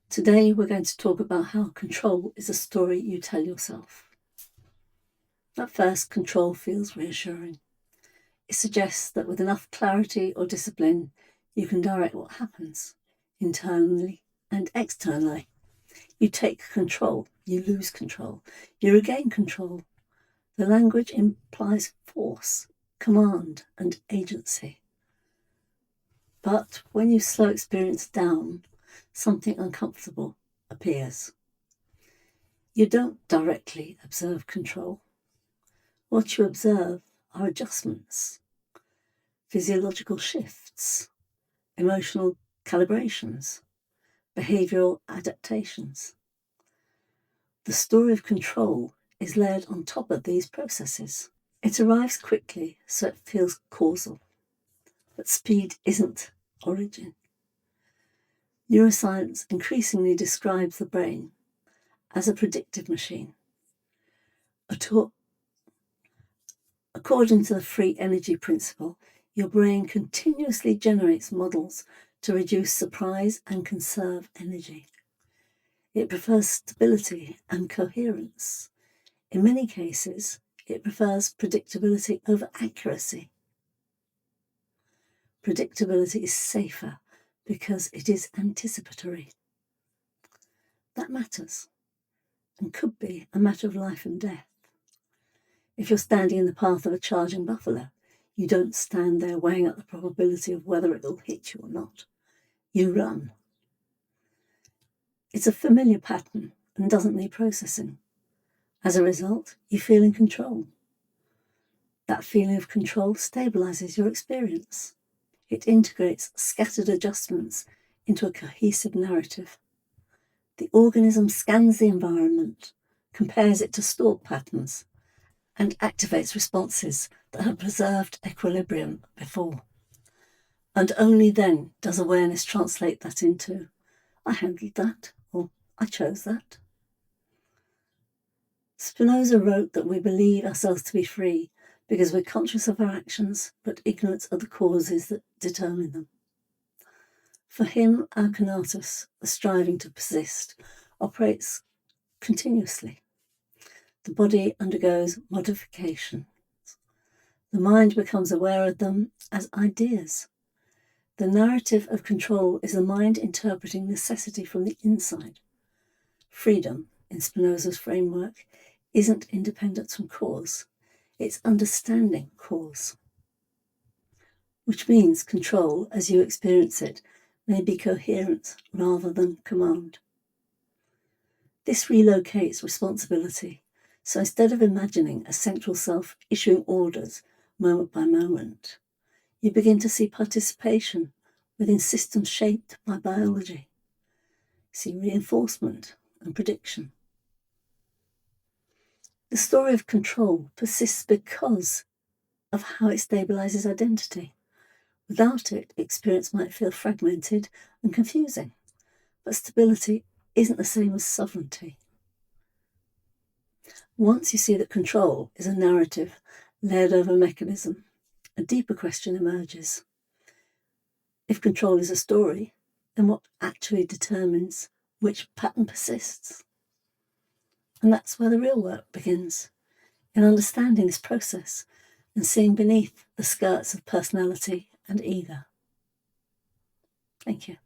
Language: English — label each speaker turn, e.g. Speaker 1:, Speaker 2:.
Speaker 1: Today we're going to talk about how control is a story you tell yourself. At first, control feels reassuring. It suggests that with enough clarity or discipline, you can direct what happens, internally and externally. You take control, you lose control, you regain control. The language implies force, command, and agency. But when you slow experience down, something uncomfortable appears. You don't directly observe control. What you observe are adjustments, physiological shifts, emotional calibrations, behavioural adaptations. The story of control is layered on top of these processes. It arrives quickly, so it feels causal. But speed isn't origin. Neuroscience increasingly describes the brain as a predictive machine. According to the free energy principle, your brain continuously generates models to reduce surprise and conserve energy. It prefers stability and coherence. In many cases, it prefers predictability over accuracy. Predictability is safer because it is anticipatory. That matters, and could be a matter of life and death. If you're standing in the path of a charging buffalo, you don't stand there weighing up the probability of whether it will hit you or not. You run. It's a familiar pattern and doesn't need processing. As a result, you feel in control. That feeling of control stabilizes your experience. It integrates scattered adjustments into a cohesive narrative. The organism scans the environment, compares it to stored patterns, and activates responses that have preserved equilibrium before. And only then does awareness translate that into, I handled that, or I chose that. Spinoza wrote that we believe ourselves to be free because we're conscious of our actions, but ignorant of the causes that determine them. For him, our conatus, the striving to persist, operates continuously. The body undergoes modification. The mind becomes aware of them as ideas. The narrative of control is the mind interpreting necessity from the inside. Freedom, in Spinoza's framework, isn't independence from cause. It's understanding cause. Which means control, as you experience it, may be coherent rather than command. This relocates responsibility. So instead of imagining a central self issuing orders moment by moment, you begin to see participation within systems shaped by biology. See reinforcement and prediction. The story of control persists because of how it stabilizes identity. Without it, experience might feel fragmented and confusing. But stability isn't the same as sovereignty. Once you see that control is a narrative layered over mechanism, a deeper question emerges. If control is a story, then what actually determines which pattern persists? And that's where the real work begins, in understanding this process and seeing beneath the skirts of personality and ego. Thank you.